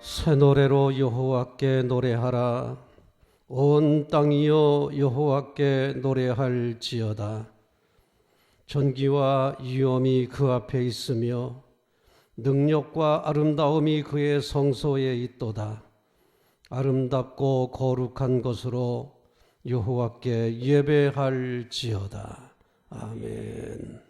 새 노래로 여호와께 노래하라. 온 땅이여 여호와께 노래할지어다. 존귀와 위엄이 그 앞에 있으며 능력과 아름다움이 그의 성소에 있도다. 아름답고 거룩한 것으로 여호와께 예배할지어다. 아멘.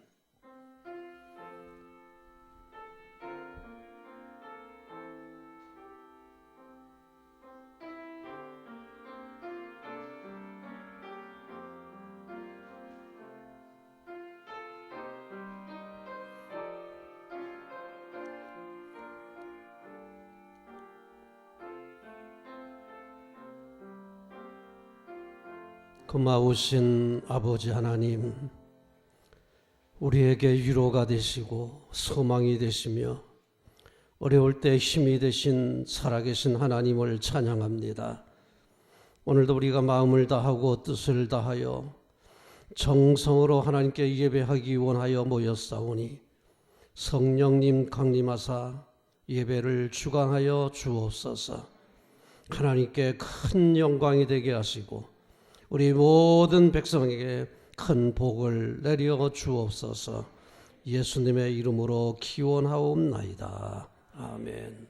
고마우신 아버지 하나님, 우리에게 위로가 되시고 소망이 되시며 어려울 때 힘이 되신 살아계신 하나님을 찬양합니다. 오늘도 우리가 마음을 다하고 뜻을 다하여 정성으로 하나님께 예배하기 원하여 모였사오니 성령님 강림하사 예배를 주관하여 주옵소서. 하나님께 큰 영광이 되게 하시고 우리 모든 백성에게 큰 복을 내려 주옵소서. 예수님의 이름으로 기원하옵나이다. 아멘.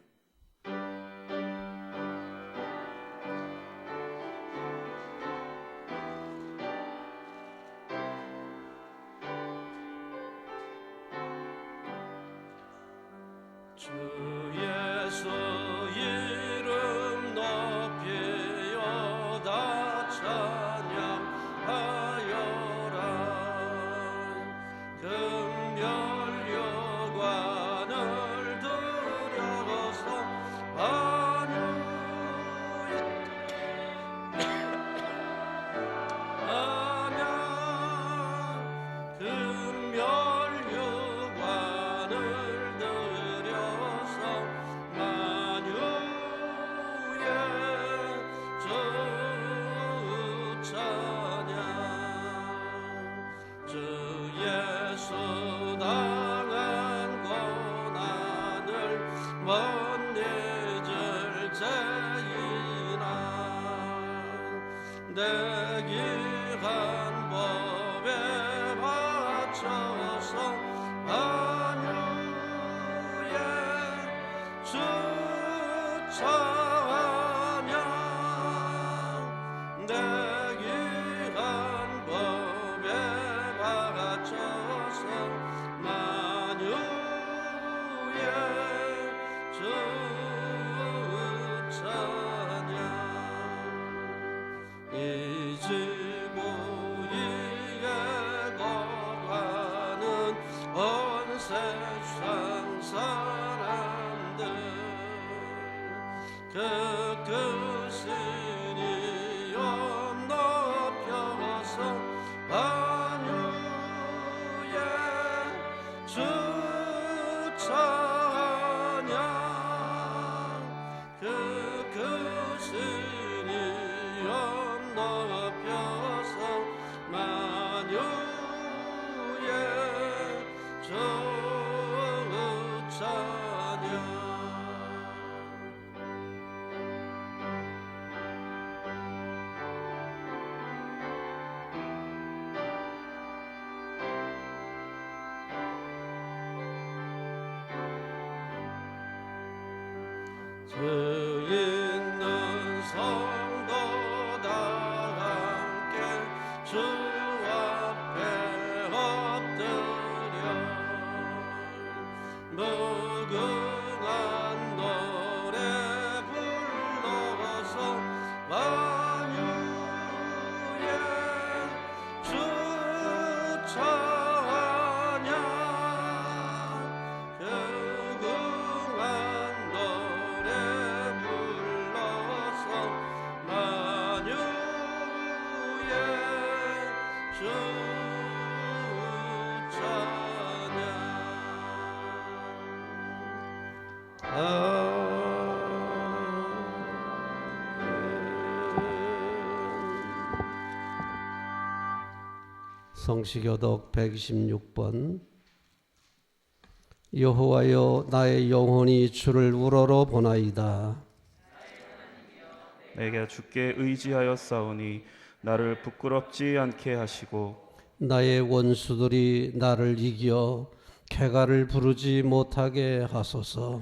주 예수 이름 높이여다 찬양하여라. 금별여관을 들여서 내 귀한 법에 바쳐서 안유의 주 찬양. 내 귀한 법에 바쳐서 만유의 주 찬양. 이지고 이에 거하는 온 세상 사람들 그 크신 이름 높여서 만유의 주 찬양. 그 크신 이름 높여서 만유의 주 찬양. 주 있는 성도 다 함께 주 앞에 엎드려 무궁한 노래 불러서 만유의 주 찬양. 무궁한 노래 불러서 성시교독 126번. 여호와여, 나의 영혼이 주를 우러러 보나이다. 내가 주께 의지하여 싸우니 나를 부끄럽지 않게 하시고 나의 원수들이 나를 이겨 쾌가를 부르지 못하게 하소서.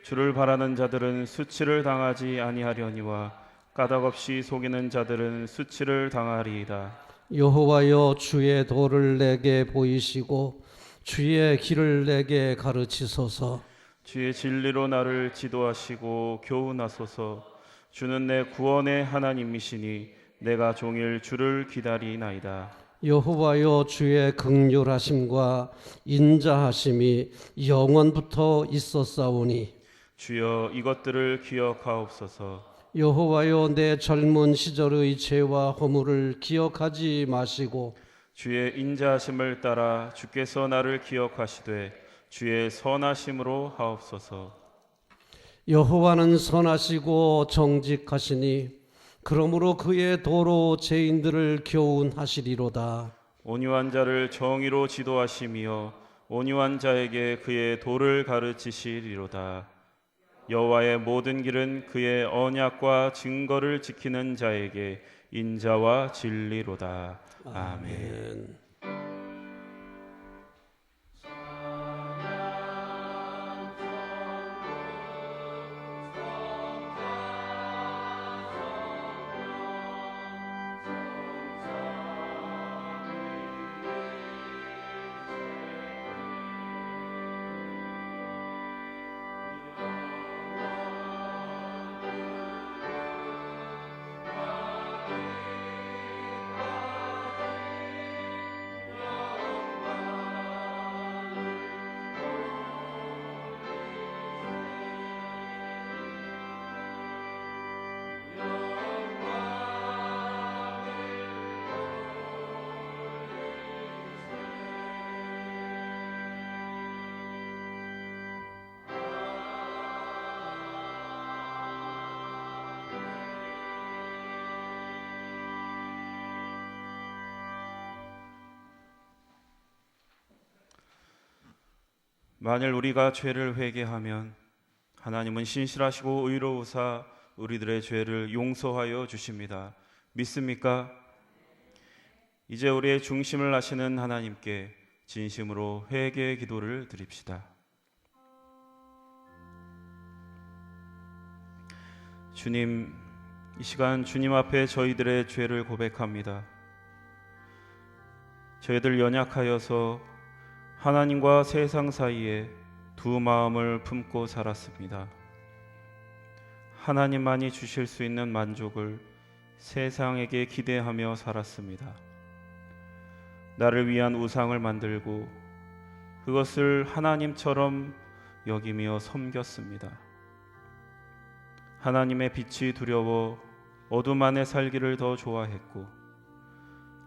주를 바라는 자들은 수치를 당하지 아니하려니와 까닭없이 속이는 자들은 수치를 당하리이다. 여호와여, 주의 도를 내게 보이시고 주의 길을 내게 가르치소서. 주의 진리로 나를 지도하시고 교훈하소서. 주는 내 구원의 하나님이시니 내가 종일 주를 기다리나이다. 여호와여, 주의 긍휼하심과 인자하심이 영원부터 있었사오니 주여, 이것들을 기억하옵소서. 여호와여, 내 젊은 시절의 죄와 허물을 기억하지 마시고 주의 인자하심을 따라 주께서 나를 기억하시되 주의 선하심으로 하옵소서. 여호와는 선하시고 정직하시니 그러므로 그의 도로 죄인들을 교훈하시리로다. 온유한 자를 정의로 지도하시며 온유한 자에게 그의 도를 가르치시리로다. 여호와의 모든 길은 그의 언약과 증거를 지키는 자에게 인자와 진리로다. 아멘. 만일 우리가 죄를 회개하면 하나님은 신실하시고 의로우사 우리들의 죄를 용서하여 주십니다. 믿습니까? 이제 우리의 중심을 아시는 하나님께 진심으로 회개의 기도를 드립시다. 주님, 이 시간 주님 앞에 저희들의 죄를 고백합니다. 저희들 연약하여서 하나님과 세상 사이에 두 마음을 품고 살았습니다. 하나님만이 주실 수 있는 만족을 세상에게 기대하며 살았습니다. 나를 위한 우상을 만들고 그것을 하나님처럼 여기며 섬겼습니다. 하나님의 빛이 두려워 어둠 안에 살기를 더 좋아했고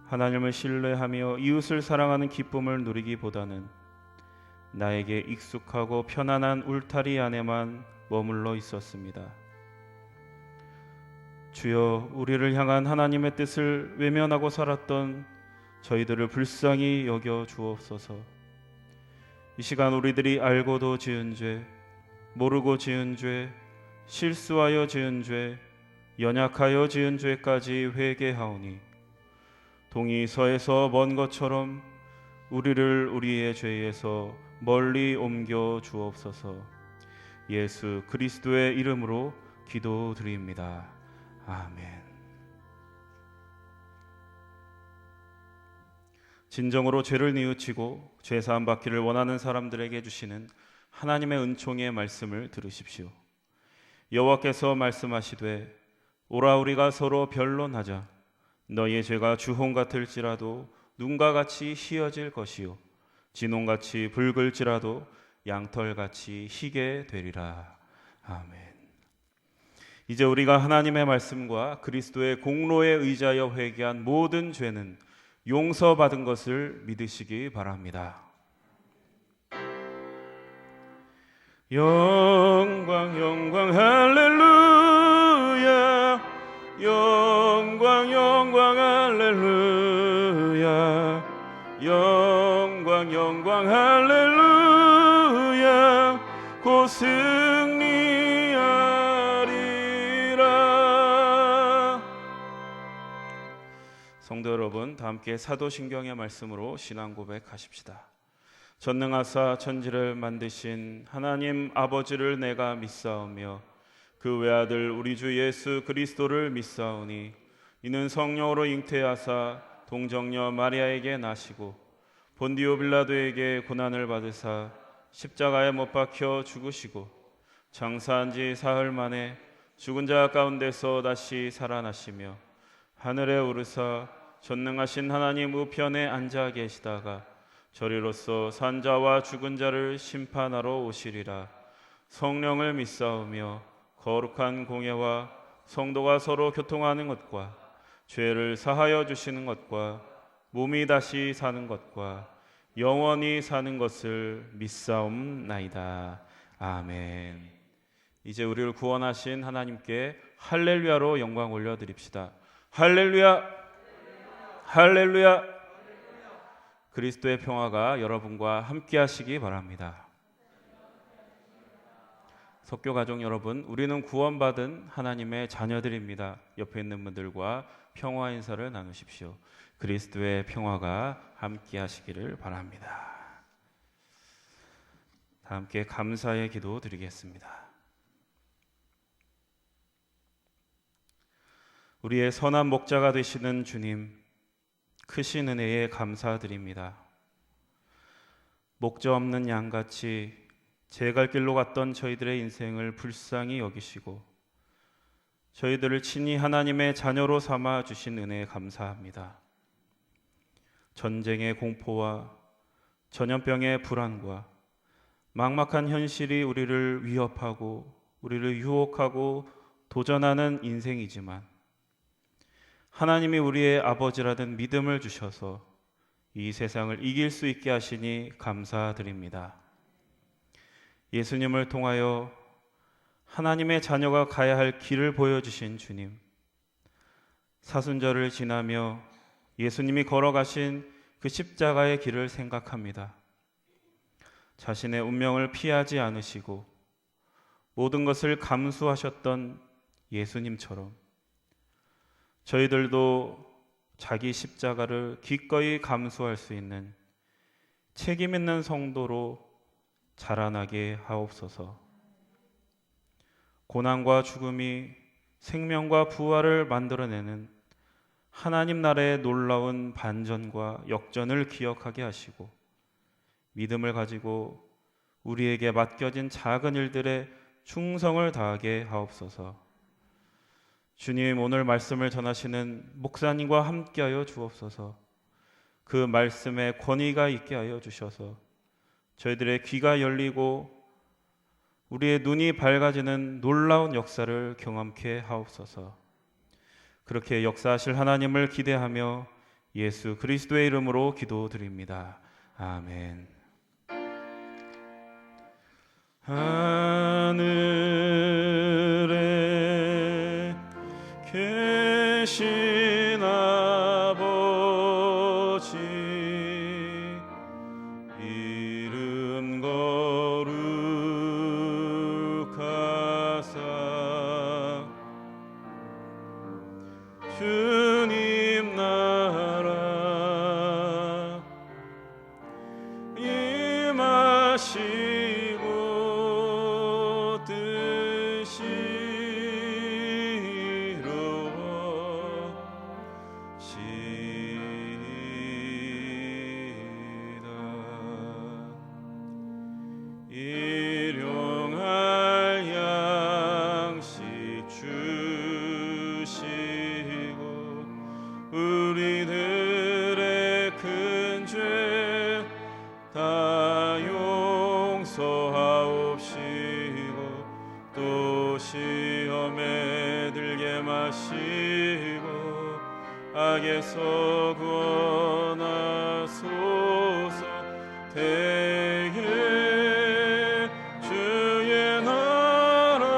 하나님을 신뢰하며 이웃을 사랑하는 기쁨을 누리기보다는 나에게 익숙하고 편안한 울타리 안에만 머물러 있었습니다. 주여, 우리를 향한 하나님의 뜻을 외면하고 살았던 저희들을 불쌍히 여겨 주옵소서. 이 시간 우리들이 알고도 지은 죄, 모르고 지은 죄, 실수하여 지은 죄, 연약하여 지은 죄까지 회개하오니 동이 서에서 먼 것처럼 우리를 우리의 죄에서 멀리 옮겨 주옵소서. 예수 그리스도의 이름으로 기도드립니다. 아멘. 진정으로 죄를 뉘우치고 죄 사함 받기를 원하는 사람들에게 주시는 하나님의 은총의 말씀을 들으십시오. 여호와께서 말씀하시되 오라 우리가 서로 변론하자. 너희의 죄가 주홍 같을지라도 눈과 같이 희어질 것이요 진홍같이 붉을지라도 양털같이 희게 되리라. 아멘. 이제 우리가 하나님의 말씀과 그리스도의 공로에 의지하여 회개한 모든 죄는 용서받은 것을 믿으시기 바랍니다. 영광 영광 할렐루야 영광 영광 할렐루야 영광 할렐루야 곧 승리하리라. 성도 여러분, 다 함께 사도신경의 말씀으로 신앙 고백하십시다. 전능하사 천지를 만드신 하나님 아버지를 내가 믿사오며 그 외아들 우리 주 예수 그리스도를 믿사오니 이는 성령으로 잉태하사 동정녀 마리아에게 나시고 본디오 빌라도에게 고난을 받으사 십자가에 못 박혀 죽으시고 장사한 지 사흘 만에 죽은 자 가운데서 다시 살아나시며 하늘에 오르사 전능하신 하나님 우편에 앉아 계시다가 저리로서 산자와 죽은 자를 심판하러 오시리라. 성령을 믿사오며 거룩한 공예와 성도가 서로 교통하는 것과 죄를 사하여 주시는 것과 몸이 다시 사는 것과 영원히 사는 것을 믿사옵나이다. 아멘. 이제 우리를 구원하신 하나님께 할렐루야로 영광 올려드립시다. 할렐루야, 할렐루야. 그리스도의 평화가 여러분과 함께 하시기 바랍니다. 석교 가족 여러분, 우리는 구원받은 하나님의 자녀들입니다. 옆에 있는 분들과 평화 인사를 나누십시오. 그리스도의 평화가 함께 하시기를 바랍니다. 다 함께 감사의 기도 드리겠습니다. 우리의 선한 목자가 되시는 주님, 크신 은혜에 감사드립니다. 목자 없는 양같이 제 갈 길로 갔던 저희들의 인생을 불쌍히 여기시고 저희들을 친히 하나님의 자녀로 삼아 주신 은혜에 감사합니다. 전쟁의 공포와 전염병의 불안과 막막한 현실이 우리를 위협하고 우리를 유혹하고 도전하는 인생이지만 하나님이 우리의 아버지라는 믿음을 주셔서 이 세상을 이길 수 있게 하시니 감사드립니다. 예수님을 통하여 하나님의 자녀가 가야 할 길을 보여주신 주님, 사순절을 지나며 예수님이 걸어가신 그 십자가의 길을 생각합니다. 자신의 운명을 피하지 않으시고 모든 것을 감수하셨던 예수님처럼 저희들도 자기 십자가를 기꺼이 감수할 수 있는 책임 있는 성도로 자라나게 하옵소서. 고난과 죽음이 생명과 부활을 만들어내는 하나님 나라의 놀라운 반전과 역전을 기억하게 하시고 믿음을 가지고 우리에게 맡겨진 작은 일들에 충성을 다하게 하옵소서. 주님, 오늘 말씀을 전하시는 목사님과 함께하여 주옵소서. 그 말씀에 권위가 있게 하여 주셔서 저희들의 귀가 열리고 우리의 눈이 밝아지는 놀라운 역사를 경험케 하옵소서. 그렇게 역사하실 하나님을 기대하며 예수 그리스도의 이름으로 기도드립니다. 아멘. 하늘에 계신 아버지 이름 거룩하사 주님 나라 임하시고 뜻이 일용할 양식 주시고 우리들의 큰 죄 다 용서하옵시고 또 시험에 들게 마시고 악에서 구원하소서. 대개 주의 나라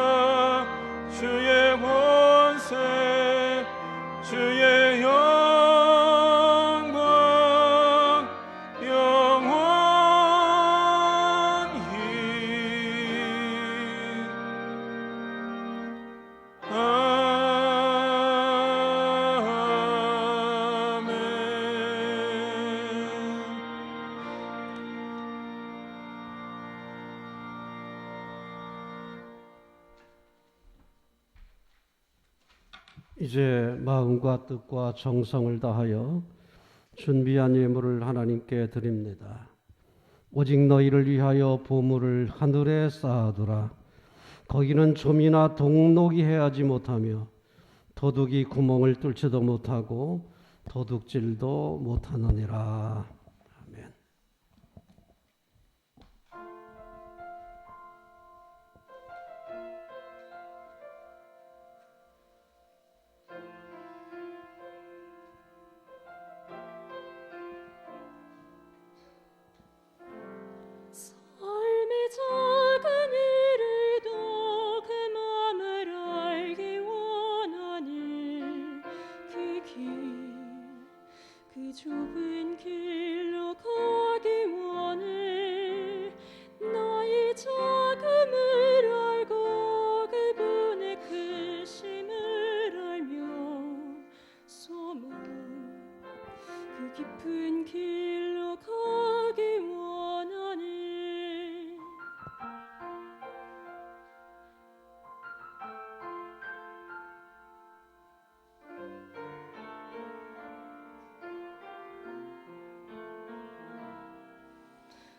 이제 마음과 뜻과 정성을 다하여 준비한 예물을 하나님께 드립니다. 오직 너희를 위하여 보물을 하늘에 쌓아두라. 거기는 좀이나 동록이 해하지 못하며 도둑이 구멍을 뚫지도 못하고 도둑질도 못하느니라. 아멘. 삶의 작은 일에도 그 맘을 알기 원하니 그 좁은 길로 가기 원해. 나의 작음을 알고 그분의 크심을 알며 소망 그 깊은 길로 가기 원하네.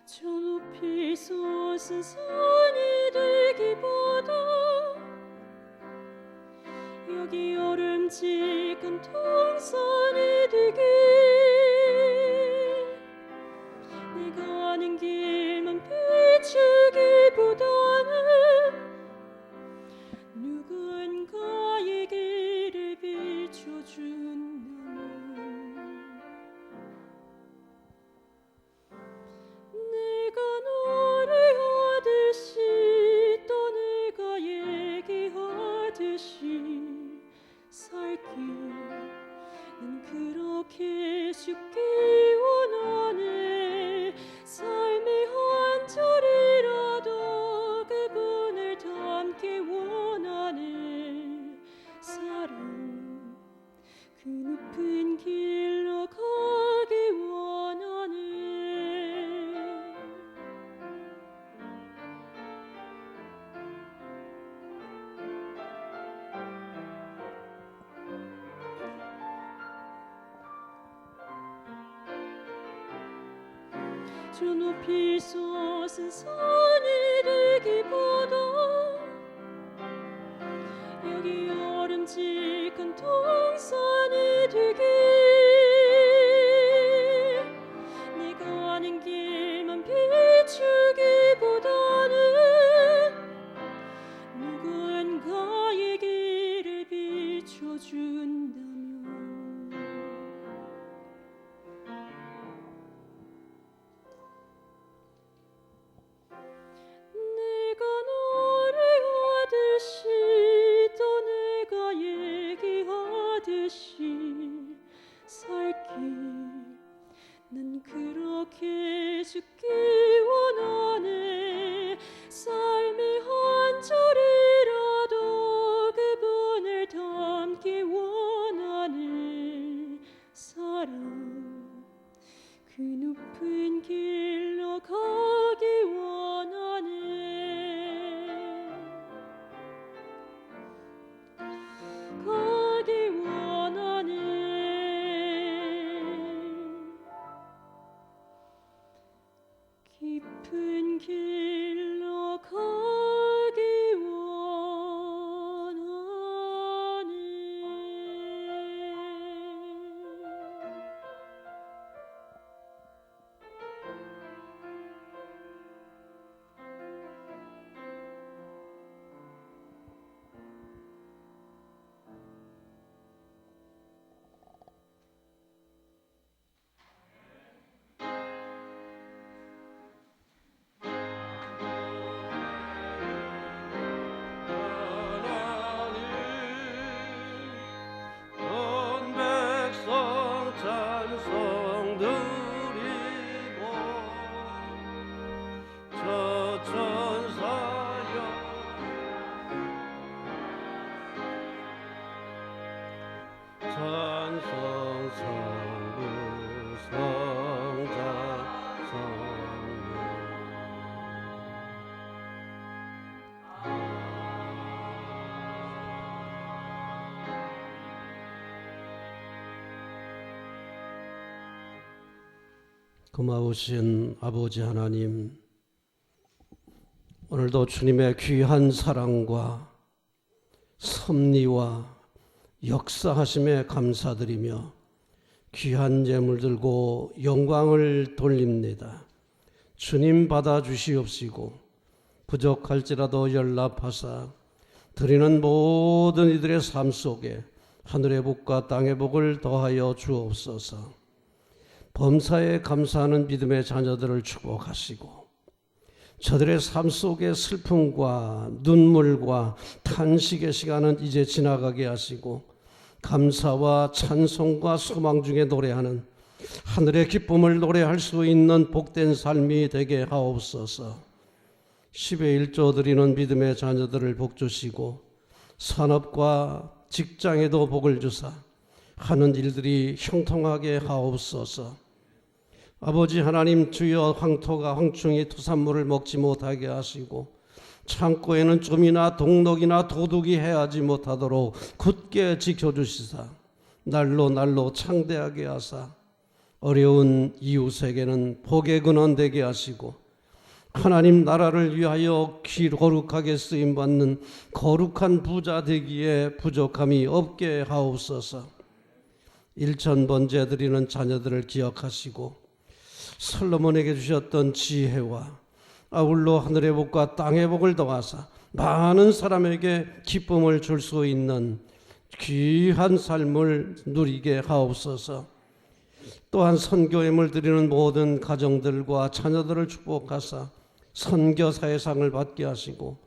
저 높이 솟은 산이 되기보다 여기 얼음직한 동산이 되길. 내가 아는 길만 비추기보다는 누군가의 길을 비춰준다면 내가 노래하듯이 또 내가 얘기하듯이 살기 난 그렇게 죽기 원하네. 삶의 한 절이라도 그분을 닮기 원하네. 사랑 그 높은 길로 가기 원하네. 저 높이 솟은 산이 되기보다 여기 얼음직한 동산이 되길. 내가 아는 길만 비추기보다는 누군가의 길을 비춰준다면 내가 노래하듯이 또 내가 고마우신 아버지 하나님, 오늘도 주님의 귀한 사랑과 섭리와 역사하심에 감사드리며 귀한 제물 들고 영광을 돌립니다. 주님 받아주시옵시고 부족할지라도 연락하사 드리는 모든 이들의 삶 속에 하늘의 복과 땅의 복을 더하여 주옵소서. 범사에 감사하는 믿음의 자녀들을 축복하시고 저들의 삶 속의 슬픔과 눈물과 탄식의 시간은 이제 지나가게 하시고 감사와 찬송과 소망 중에 노래하는 하늘의 기쁨을 노래할 수 있는 복된 삶이 되게 하옵소서. 10의 1조 드리는 믿음의 자녀들을 복주시고 산업과 직장에도 복을 주사 하는 일들이 형통하게 하옵소서. 아버지 하나님, 주여 황토가 황충이 투산물을 먹지 못하게 하시고 창고에는 좀이나 동록이나 도둑이 해하지 못하도록 굳게 지켜주시사 날로 날로 창대하게 하사 어려운 이웃에게는 복의 근원 되게 하시고 하나님 나라를 위하여 거룩하게 쓰임받는 거룩한 부자 되기에 부족함이 없게 하옵소서. 일천번제 드리는 자녀들을 기억하시고 솔로몬에게 주셨던 지혜와 아울러 하늘의 복과 땅의 복을 더하사 많은 사람에게 기쁨을 줄 수 있는 귀한 삶을 누리게 하옵소서. 또한 선교임을 드리는 모든 가정들과 자녀들을 축복하사 선교사의 상을 받게 하시고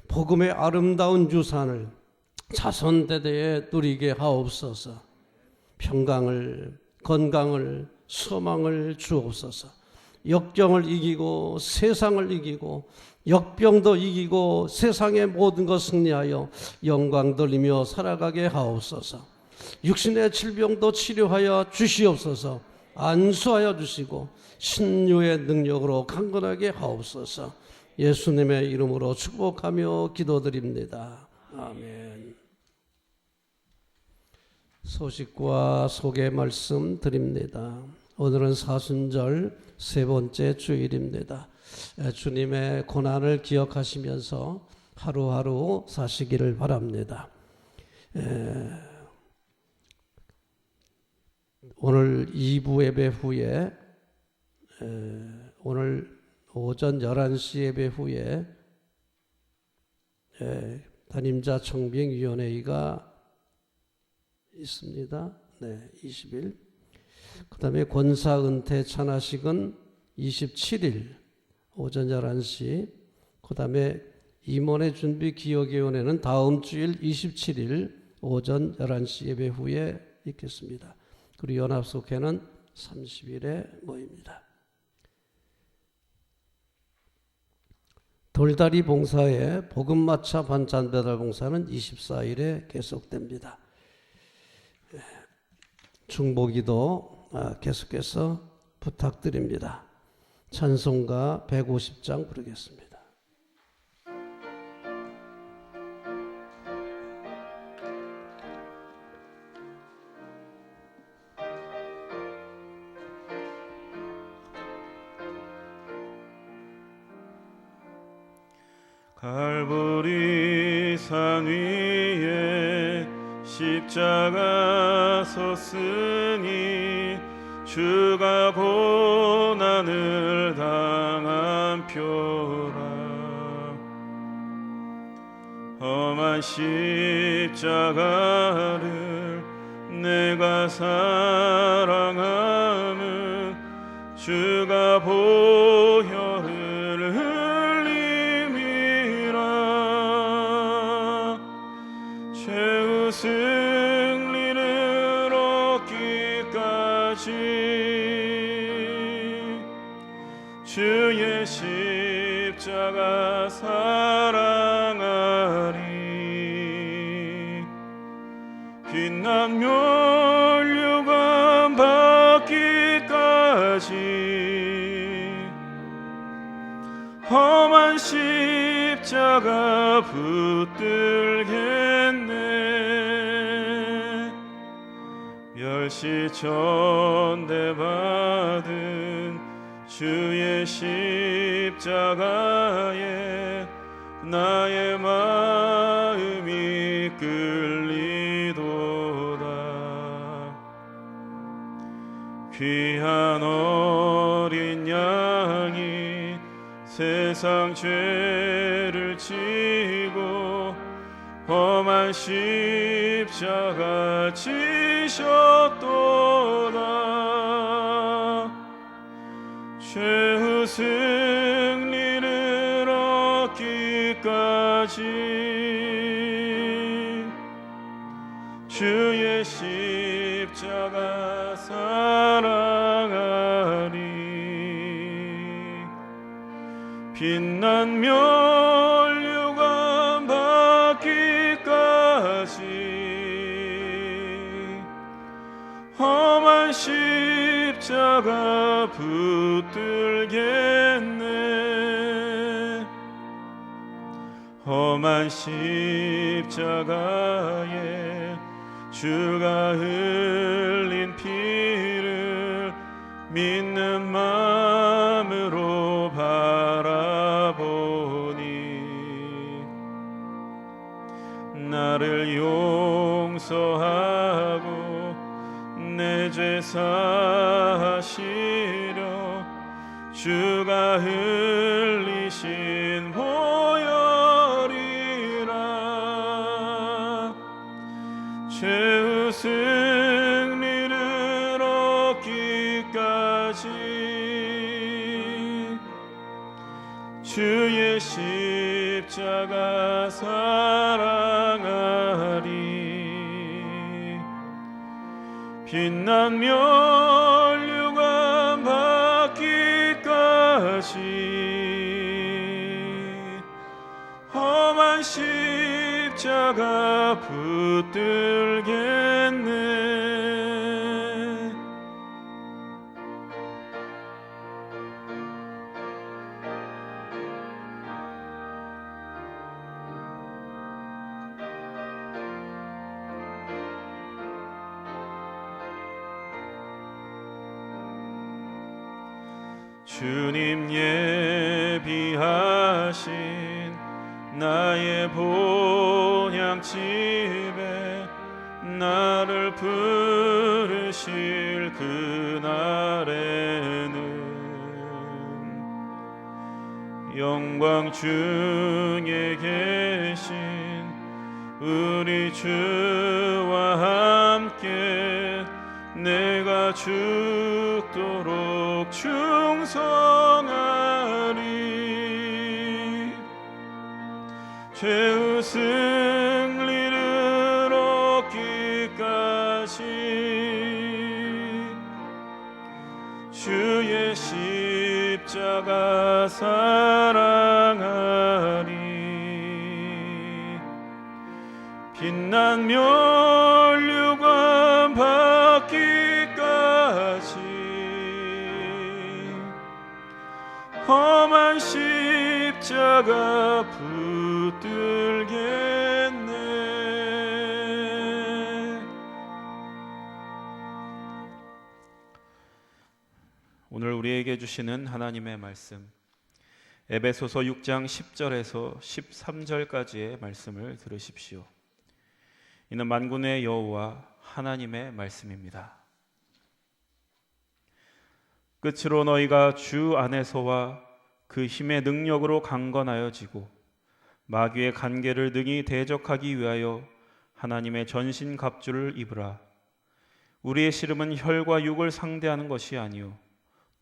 복음의 아름다운 유산을 자손대대에 누리게 하옵소서. 평강을, 건강을, 소망을 주옵소서. 역경을 이기고 세상을 이기고 역병도 이기고 세상의 모든 것 승리하여 영광 돌리며 살아가게 하옵소서. 육신의 질병도 치료하여 주시옵소서. 안수하여 주시고 신유의 능력으로 강건하게 하옵소서. 예수님의 이름으로 축복하며 기도드립니다. 아멘. 소식과 소개 말씀 드립니다. 오늘은 사순절 세 번째 주일입니다. 주님의 고난을 기억하시면서 하루하루 사시기를 바랍니다. 오늘 2부 예배 후에 오늘 오전 11시 예배 후에 담임자 청빙위원회의가 있습니다. 네, 20일. 그 다음에 권사 은퇴 찬하식은 27일 오전 11시. 그 다음에 임원회 준비 기억위원회는 다음 주일 27일 오전 11시 예배 후에 있겠습니다. 그리고 연합속회는 30일에 모입니다. 돌다리 봉사의 복음마차 반찬 배달 봉사는 24일에 계속됩니다. 중보기도 계속해서 부탁드립니다. 찬송가 150장 부르겠습니다. 갈보리 산 위에 십자가 섰으니 주가 고난을 당한 표라. 험한 십자가를 내가 사랑함은 주가 보혈을 흘림이라. 최후 승리를 얻기까지 주의 십자가 사랑하리. 빛난 멸류관 받기까지 험한 십자가 붙들겠네. 멸시 천대받은 주의 십자가에 나의 마음이 끌리도다. 귀한 어린 양이 세상 죄를 지고 험한 십자가 지셨도다. 죄의 승리를 얻기까지 주의 십자가 사랑하리. 빛난 면류관 받기까지 험한 십자가 붙들겠네. 험한 십자가에 주가 흘린 피를 믿는 마음으로 바라보니 나를 용서하고 내 죄 사하시려 주가 흘리신 보혈이라. 죄의 승리를 얻기까지 주의 십자가 사랑하리. 빛난 면류관 받기까지 험한 십자가 붙들겠네. 주님 예비하신 나의 본향집에 나를 부르실 그날에는 영광 중에 계신 우리 주와 함께 내가 죽도록 충성하리. 죄의 승리를 얻기까지 주의 십자가 사랑하리. 빛난 면류관 받기까지 험한 십자가 붙들겠네. 오늘 우리에게 주시는 하나님의 말씀, 에베소서 6장 10절에서 13절까지의 말씀을 들으십시오. 이는 만군의 여호와 하나님의 말씀입니다. 끝으로 너희가 주 안에서와 그 힘의 능력으로 강건하여지고 마귀의 간계를 능히 대적하기 위하여 하나님의 전신 갑주를 입으라. 우리의 씨름은 혈과 육을 상대하는 것이 아니요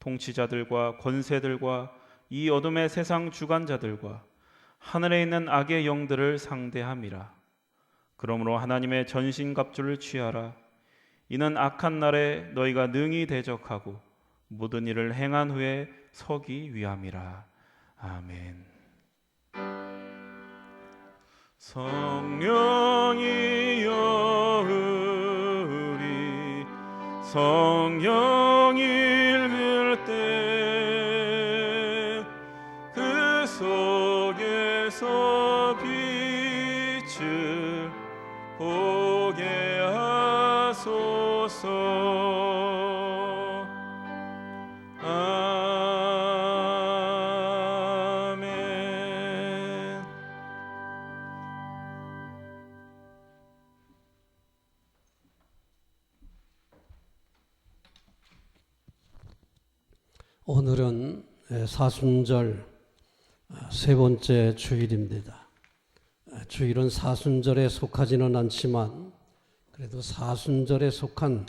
통치자들과 권세들과 이 어둠의 세상 주관자들과 하늘에 있는 악의 영들을 상대함이라. 그러므로 하나님의 전신 갑주를 취하라. 이는 악한 날에 너희가 능히 대적하고 모든 일을 행한 후에 서기 위함이라. 아멘. 성령이여 우리 성령 읽을 때 그 속에서 빛을 보게 하소서. 아멘. 오늘은 사순절 세 번째 주일입니다. 주일은 사순절에 속하지는 않지만 그래도 사순절에 속한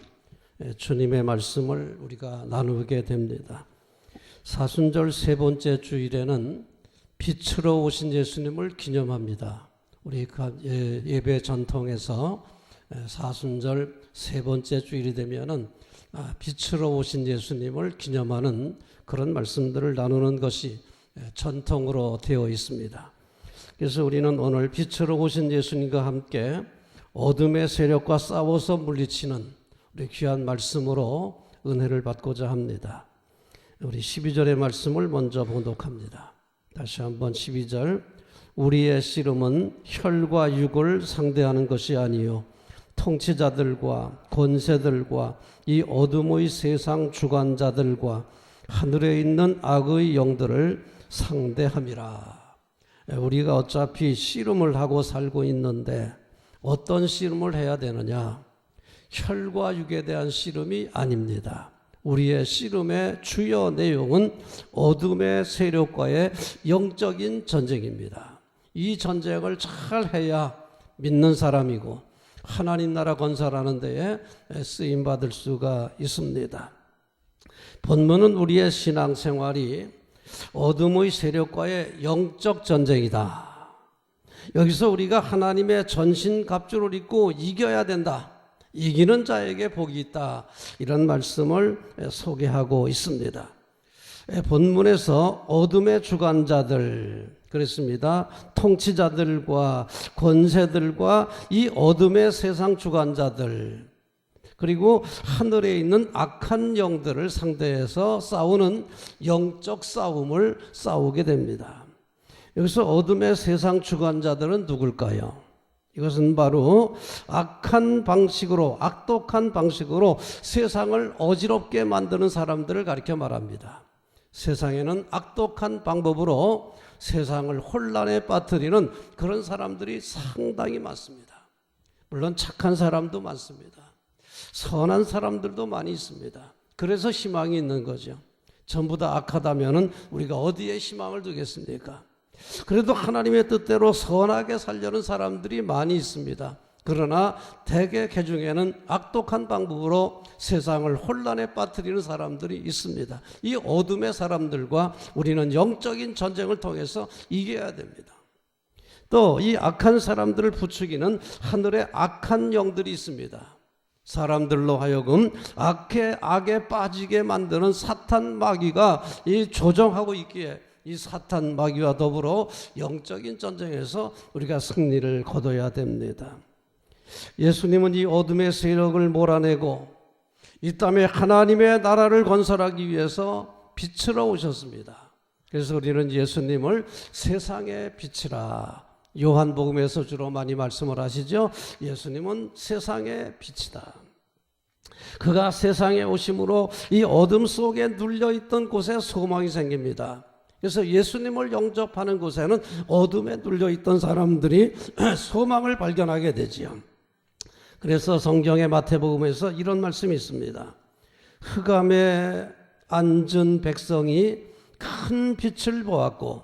주님의 말씀을 우리가 나누게 됩니다. 사순절 세 번째 주일에는 빛으로 오신 예수님을 기념합니다. 우리 예배 전통에서 사순절 세 번째 주일이 되면은 빛으로 오신 예수님을 기념하는 그런 말씀들을 나누는 것이 전통으로 되어 있습니다. 그래서 우리는 오늘 빛으로 오신 예수님과 함께 어둠의 세력과 싸워서 물리치는 우리 귀한 말씀으로 은혜를 받고자 합니다. 우리 12절의 말씀을 먼저 봉독합니다. 다시 한번 12절. 우리의 씨름은 혈과 육을 상대하는 것이 아니요 통치자들과 권세들과 이 어둠의 세상 주관자들과 하늘에 있는 악의 영들을 상대함이라. 우리가 어차피 씨름을 하고 살고 있는데 어떤 씨름을 해야 되느냐? 혈과 육에 대한 씨름이 아닙니다. 우리의 씨름의 주요 내용은 어둠의 세력과의 영적인 전쟁입니다. 이 전쟁을 잘 해야 믿는 사람이고 하나님 나라 건설하는 데에 쓰임받을 수가 있습니다. 본문은 우리의 신앙생활이 어둠의 세력과의 영적 전쟁이다. 여기서 우리가 하나님의 전신갑주를 입고 이겨야 된다. 이기는 자에게 복이 있다. 이런 말씀을 소개하고 있습니다. 본문에서 어둠의 주관자들 그랬습니다. 통치자들과 권세들과 이 어둠의 세상 주관자들 그리고 하늘에 있는 악한 영들을 상대해서 싸우는 영적 싸움을 싸우게 됩니다. 여기서 어둠의 세상 주관자들은 누굴까요? 이것은 바로 악한 방식으로 악독한 방식으로 세상을 어지럽게 만드는 사람들을 가리켜 말합니다. 세상에는 악독한 방법으로 세상을 혼란에 빠뜨리는 그런 사람들이 상당히 많습니다. 물론 착한 사람도 많습니다. 선한 사람들도 많이 있습니다. 그래서 희망이 있는 거죠. 전부 다 악하다면 우리가 어디에 희망을 두겠습니까? 그래도 하나님의 뜻대로 선하게 살려는 사람들이 많이 있습니다. 그러나 대개 그 중에는 악독한 방법으로 세상을 혼란에 빠뜨리는 사람들이 있습니다. 이 어둠의 사람들과 우리는 영적인 전쟁을 통해서 이겨야 됩니다. 또 이 악한 사람들을 부추기는 하늘의 악한 영들이 있습니다. 사람들로 하여금 악에 빠지게 만드는 사탄 마귀가 이 조정하고 있기에 이 사탄 마귀와 더불어 영적인 전쟁에서 우리가 승리를 거둬야 됩니다. 예수님은 이 어둠의 세력을 몰아내고 이 땅에 하나님의 나라를 건설하기 위해서 빛으로 오셨습니다. 그래서 우리는 예수님을 세상의 빛이라 요한복음에서 주로 많이 말씀을 하시죠. 예수님은 세상의 빛이다. 그가 세상에 오심으로 이 어둠 속에 눌려있던 곳에 소망이 생깁니다. 그래서 예수님을 영접하는 곳에는 어둠에 눌려있던 사람들이 소망을 발견하게 되지요. 그래서 성경의 마태복음에서 이런 말씀이 있습니다. 흑암에 앉은 백성이 큰 빛을 보았고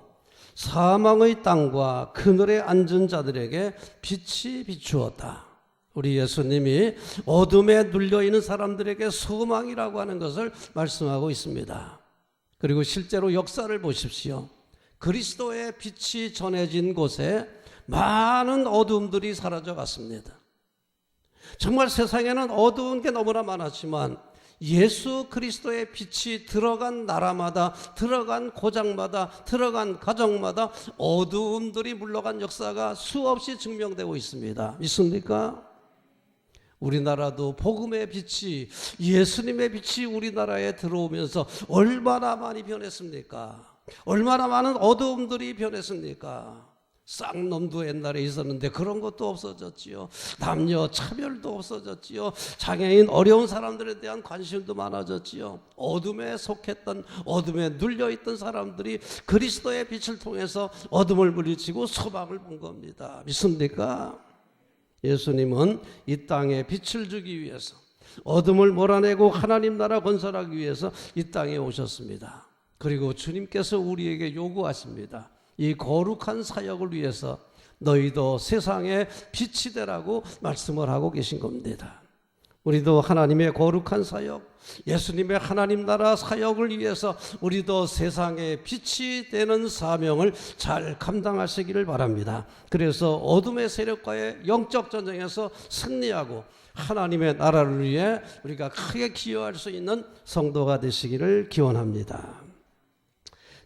사망의 땅과 그늘에 앉은 자들에게 빛이 비추었다. 우리 예수님이 어둠에 눌려있는 사람들에게 소망이라고 하는 것을 말씀하고 있습니다. 그리고 실제로 역사를 보십시오. 그리스도의 빛이 전해진 곳에 많은 어둠들이 사라져 갔습니다. 정말 세상에는 어두운 게 너무나 많았지만 예수 그리스도의 빛이 들어간 나라마다 들어간 고장마다 들어간 가정마다 어두움들이 물러간 역사가 수없이 증명되고 있습니다. 믿습니까? 우리나라도 복음의 빛이 예수님의 빛이 우리나라에 들어오면서 얼마나 많이 변했습니까? 얼마나 많은 어두움들이 변했습니까? 쌍놈도 옛날에 있었는데 그런 것도 없어졌지요. 남녀 차별도 없어졌지요. 장애인 어려운 사람들에 대한 관심도 많아졌지요. 어둠에 속했던 어둠에 눌려있던 사람들이 그리스도의 빛을 통해서 어둠을 물리치고 소망을 본 겁니다. 믿습니까? 예수님은 이 땅에 빛을 주기 위해서 어둠을 몰아내고 하나님 나라 건설하기 위해서 이 땅에 오셨습니다. 그리고 주님께서 우리에게 요구하십니다. 이 거룩한 사역을 위해서 너희도 세상의 빛이 되라고 말씀을 하고 계신 겁니다. 우리도 하나님의 거룩한 사역, 예수님의 하나님 나라 사역을 위해서 우리도 세상의 빛이 되는 사명을 잘 감당하시기를 바랍니다. 그래서 어둠의 세력과의 영적 전쟁에서 승리하고 하나님의 나라를 위해 우리가 크게 기여할 수 있는 성도가 되시기를 기원합니다.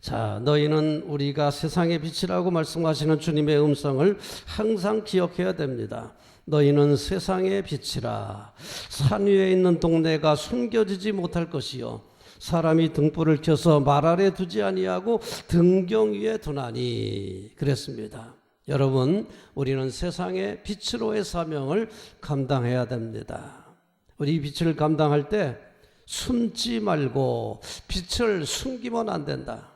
자, 너희는 우리가 세상의 빛이라고 말씀하시는 주님의 음성을 항상 기억해야 됩니다. 너희는 세상의 빛이라. 산 위에 있는 동네가 숨겨지지 못할 것이요 사람이 등불을 켜서 말 아래 두지 아니하고 등경 위에 두나니 그랬습니다. 여러분, 우리는 세상의 빛으로의 사명을 감당해야 됩니다. 우리 빛을 감당할 때 숨지 말고 빛을 숨기면 안 된다.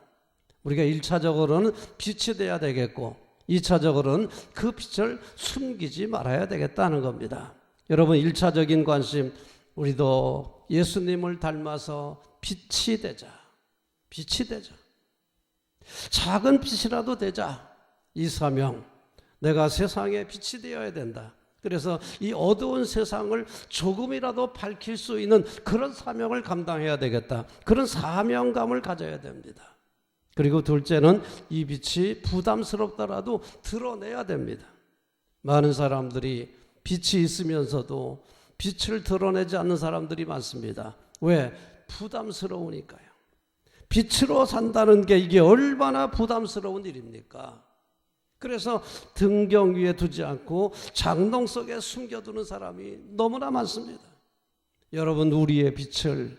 우리가 1차적으로는 빛이 돼야 되겠고 2차적으로는 그 빛을 숨기지 말아야 되겠다는 겁니다. 여러분, 1차적인 관심, 우리도 예수님을 닮아서 빛이 되자. 빛이 되자. 작은 빛이라도 되자. 이 사명, 내가 세상에 빛이 되어야 된다. 그래서 이 어두운 세상을 조금이라도 밝힐 수 있는 그런 사명을 감당해야 되겠다. 그런 사명감을 가져야 됩니다. 그리고 둘째는 이 빛이 부담스럽더라도 드러내야 됩니다. 많은 사람들이 빛이 있으면서도 빛을 드러내지 않는 사람들이 많습니다. 왜? 부담스러우니까요. 빛으로 산다는 게 이게 얼마나 부담스러운 일입니까? 그래서 등경 위에 두지 않고 장롱 속에 숨겨두는 사람이 너무나 많습니다. 여러분, 우리의 빛을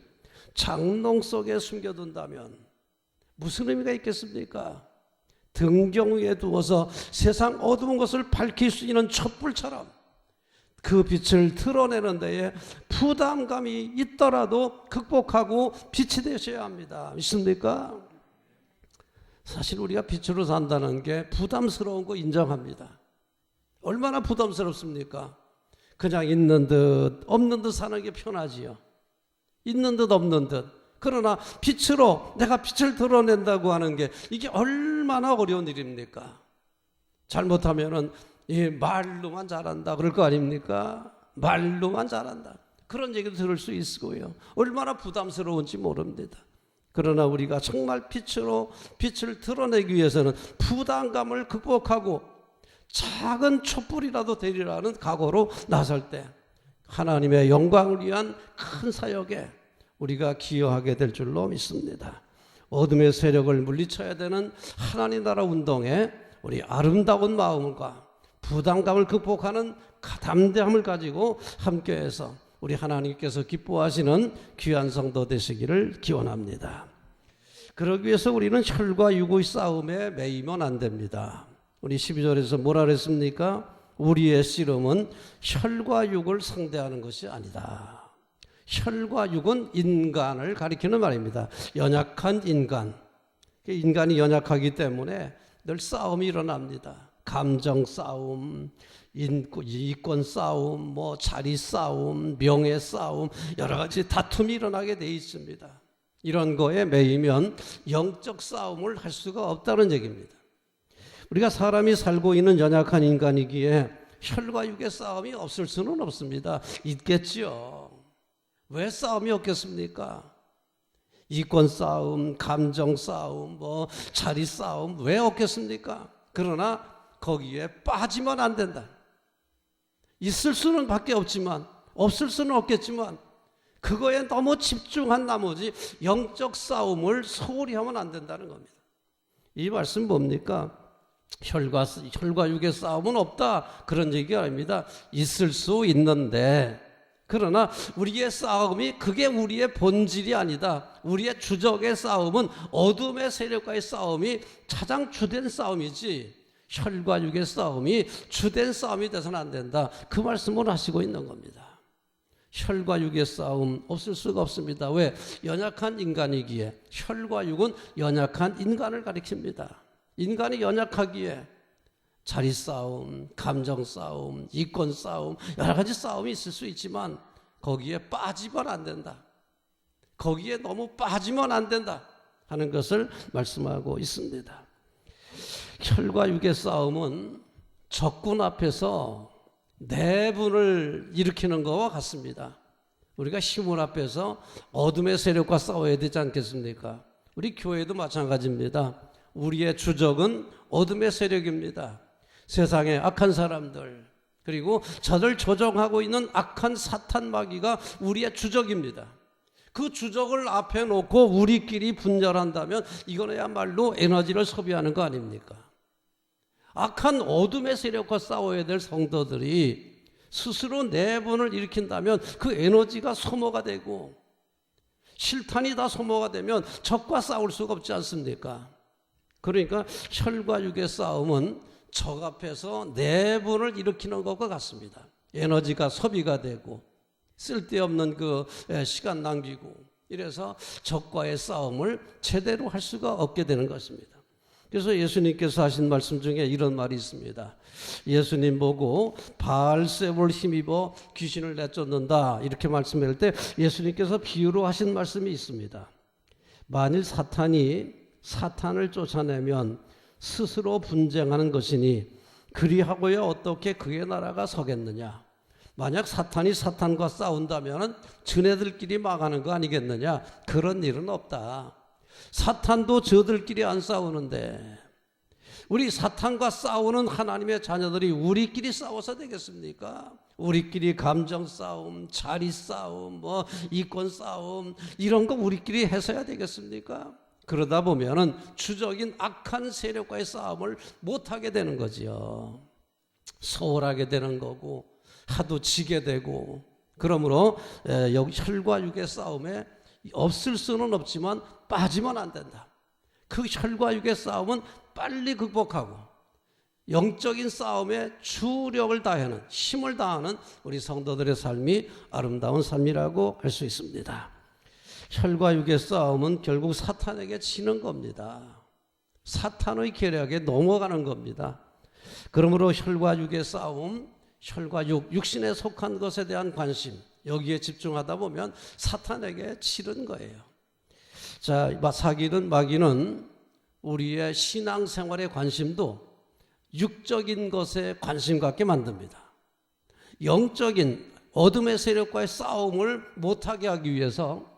장롱 속에 숨겨둔다면 무슨 의미가 있겠습니까? 등경 위에 두어서 세상 어두운 것을 밝힐 수 있는 촛불처럼 그 빛을 드러내는 데에 부담감이 있더라도 극복하고 빛이 되셔야 합니다. 믿습니까? 사실 우리가 빛으로 산다는 게 부담스러운 거 인정합니다. 얼마나 부담스럽습니까? 그냥 있는 듯 없는 듯 사는 게 편하지요. 있는 듯 없는 듯. 그러나 빛으로 내가 빛을 드러낸다고 하는 게 이게 얼마나 어려운 일입니까? 잘못하면은 말로만 잘한다 그럴 거 아닙니까? 말로만 잘한다. 그런 얘기도 들을 수 있고요. 얼마나 부담스러운지 모릅니다. 그러나 우리가 정말 빛으로 빛을 드러내기 위해서는 부담감을 극복하고 작은 촛불이라도 되리라는 각오로 나설 때 하나님의 영광을 위한 큰 사역에 우리가 기여하게 될 줄로 믿습니다. 어둠의 세력을 물리쳐야 되는 하나님 나라 운동에 우리 아름다운 마음과 부담감을 극복하는 담대함을 가지고 함께해서 우리 하나님께서 기뻐하시는 귀한 성도 되시기를 기원합니다. 그러기 위해서 우리는 혈과 육의 싸움에 매이면 안 됩니다. 우리 12절에서 뭐라 그랬습니까? 우리의 씨름은 혈과 육을 상대하는 것이 아니다. 혈과 육은 인간을 가리키는 말입니다. 연약한 인간. 인간이 연약하기 때문에 늘 싸움이 일어납니다. 감정 싸움, 이권 싸움, 뭐 자리 싸움, 명예 싸움, 여러 가지 다툼이 일어나게 돼 있습니다. 이런 거에 매이면 영적 싸움을 할 수가 없다는 얘기입니다. 우리가 사람이 살고 있는 연약한 인간이기에 혈과 육의 싸움이 없을 수는 없습니다. 있겠지요. 왜 싸움이 없겠습니까? 이권 싸움, 감정 싸움, 뭐 자리 싸움 왜 없겠습니까? 그러나 거기에 빠지면 안 된다. 있을 수는 밖에 없지만, 없을 수는 없겠지만 그거에 너무 집중한 나머지 영적 싸움을 소홀히 하면 안 된다는 겁니다. 이 말씀 뭡니까? 혈과 육의 싸움은 없다 그런 얘기가 아닙니다. 있을 수 있는데 그러나 우리의 싸움이 그게 우리의 본질이 아니다. 우리의 주적의 싸움은 어둠의 세력과의 싸움이 가장 주된 싸움이지 혈과 육의 싸움이 주된 싸움이 돼서는 안 된다. 그 말씀을 하시고 있는 겁니다. 혈과 육의 싸움 없을 수가 없습니다. 왜? 연약한 인간이기에. 혈과 육은 연약한 인간을 가리킵니다. 인간이 연약하기에 자리 싸움, 감정 싸움, 이권 싸움, 여러 가지 싸움이 있을 수 있지만 거기에 빠지면 안 된다. 거기에 너무 빠지면 안 된다 하는 것을 말씀하고 있습니다. 혈과 육의 싸움은 적군 앞에서 내분을 일으키는 것과 같습니다. 우리가 시몬 앞에서 어둠의 세력과 싸워야 되지 않겠습니까? 우리 교회도 마찬가지입니다. 우리의 주적은 어둠의 세력입니다. 세상의 악한 사람들, 그리고 저를 조종하고 있는 악한 사탄 마귀가 우리의 주적입니다. 그 주적을 앞에 놓고 우리끼리 분열한다면 이거야말로 에너지를 소비하는 거 아닙니까? 악한 어둠의 세력과 싸워야 될 성도들이 스스로 내분을 일으킨다면 그 에너지가 소모가 되고, 실탄이 다 소모가 되면 적과 싸울 수가 없지 않습니까? 그러니까 혈과 육의 싸움은 적 앞에서 내분을 일으키는 것과 같습니다. 에너지가 소비가 되고 쓸데없는 그 시간 낭비고, 이래서 적과의 싸움을 제대로 할 수가 없게 되는 것입니다. 그래서 예수님께서 하신 말씀 중에 이런 말이 있습니다. 예수님 보고 바알세불 힘입어 귀신을 내쫓는다 이렇게 말씀할 때 예수님께서 비유로 하신 말씀이 있습니다. 만일 사탄이 사탄을 쫓아내면 스스로 분쟁하는 것이니 그리하고야 어떻게 그의 나라가 서겠느냐. 만약 사탄이 사탄과 싸운다면 저네들끼리 망하는 거 아니겠느냐. 그런 일은 없다. 사탄도 저들끼리 안 싸우는데 우리 사탄과 싸우는 하나님의 자녀들이 우리끼리 싸워서 되겠습니까? 우리끼리 감정 싸움, 자리 싸움, 이권 싸움 이런 거 우리끼리 해서야 되겠습니까? 그러다 보면은 주적인 악한 세력과의 싸움을 못하게 되는 거지요. 소홀하게 되는 거고 하도 지게 되고, 그러므로 여기 혈과 육의 싸움에 없을 수는 없지만 빠지면 안 된다. 그 혈과 육의 싸움은 빨리 극복하고 영적인 싸움에 주력을 다하는, 힘을 다하는 우리 성도들의 삶이 아름다운 삶이라고 할 수 있습니다. 혈과 육의 싸움은 결국 사탄에게 지는 겁니다. 사탄의 계략에 넘어가는 겁니다. 그러므로 혈과 육의 싸움, 혈과 육, 육신에 속한 것에 대한 관심, 여기에 집중하다 보면 사탄에게 치른 거예요. 자, 사기는 마귀는 우리의 신앙생활의 관심도 육적인 것에 관심 갖게 만듭니다. 영적인 어둠의 세력과의 싸움을 못하게 하기 위해서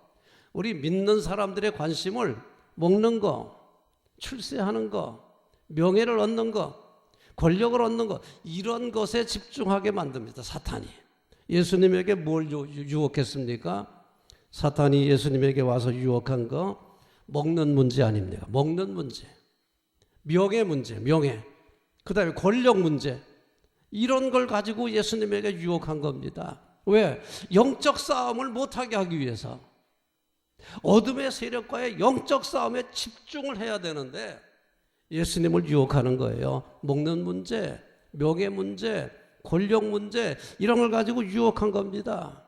우리 믿는 사람들의 관심을 먹는 거, 출세하는 거, 명예를 얻는 거, 권력을 얻는 것, 이런 것에 집중하게 만듭니다. 사탄이. 예수님에게 뭘 유혹했습니까? 사탄이 예수님에게 와서 유혹한 거 먹는 문제 아닙니까? 먹는 문제, 명예 문제, 명예, 그 다음에 권력 문제, 이런 걸 가지고 예수님에게 유혹한 겁니다. 왜? 영적 싸움을 못하게 하기 위해서. 어둠의 세력과의 영적 싸움에 집중을 해야 되는데 예수님을 유혹하는 거예요. 먹는 문제, 명예 문제, 권력 문제, 이런 걸 가지고 유혹한 겁니다.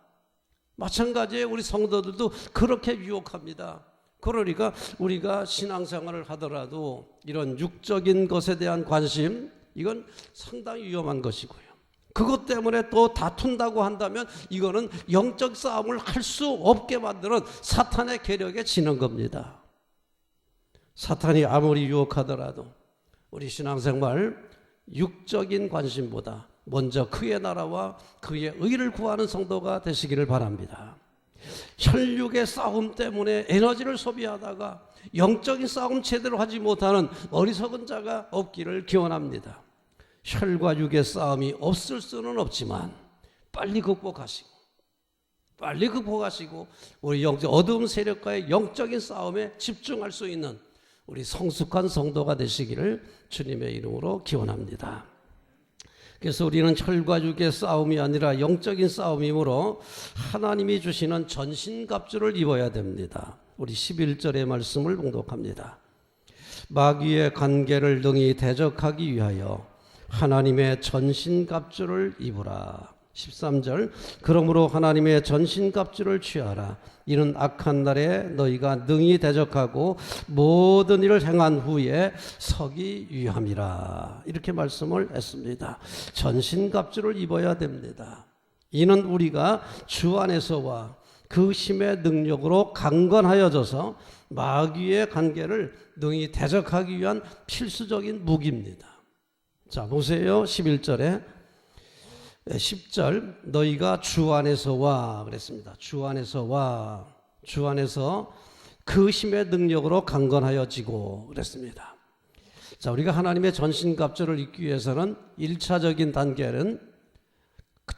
마찬가지에 우리 성도들도 그렇게 유혹합니다. 그러니까 우리가 신앙생활을 하더라도 이런 육적인 것에 대한 관심, 이건 상당히 위험한 것이고요. 그것 때문에 또 다툰다고 한다면 이거는 영적 싸움을 할 수 없게 만드는 사탄의 계략에 지는 겁니다. 사탄이 아무리 유혹하더라도 우리 신앙생활 육적인 관심보다 먼저 그의 나라와 그의 의를 구하는 성도가 되시기를 바랍니다. 혈육의 싸움 때문에 에너지를 소비하다가 영적인 싸움 제대로 하지 못하는 어리석은 자가 없기를 기원합니다. 혈과 육의 싸움이 없을 수는 없지만 빨리 극복하시고 우리 어두운 세력과의 영적인 싸움에 집중할 수 있는 우리 성숙한 성도가 되시기를 주님의 이름으로 기원합니다. 그래서 우리는 혈과 육의 싸움이 아니라 영적인 싸움이므로 하나님이 주시는 전신갑주를 입어야 됩니다. 우리 11절의 말씀을 봉독합니다. 마귀의 관계를 능히 대적하기 위하여 하나님의 전신갑주를 입으라. 13절, 그러므로 하나님의 전신갑주를 취하라. 이는 악한 날에 너희가 능히 대적하고 모든 일을 행한 후에 서기 위함이라. 이렇게 말씀을 했습니다. 전신갑주를 입어야 됩니다. 이는 우리가 주 안에서와 그 힘의 능력으로 강건하여져서 마귀의 관계를 능히 대적하기 위한 필수적인 무기입니다. 자, 보세요. 11절에 10절 너희가 주 안에서와 그랬습니다. 주 안에서와 주 안에서 그 힘의 능력으로 강건하여지고 그랬습니다. 자, 우리가 하나님의 전신갑주를 입기 위해서는 1차적인 단계는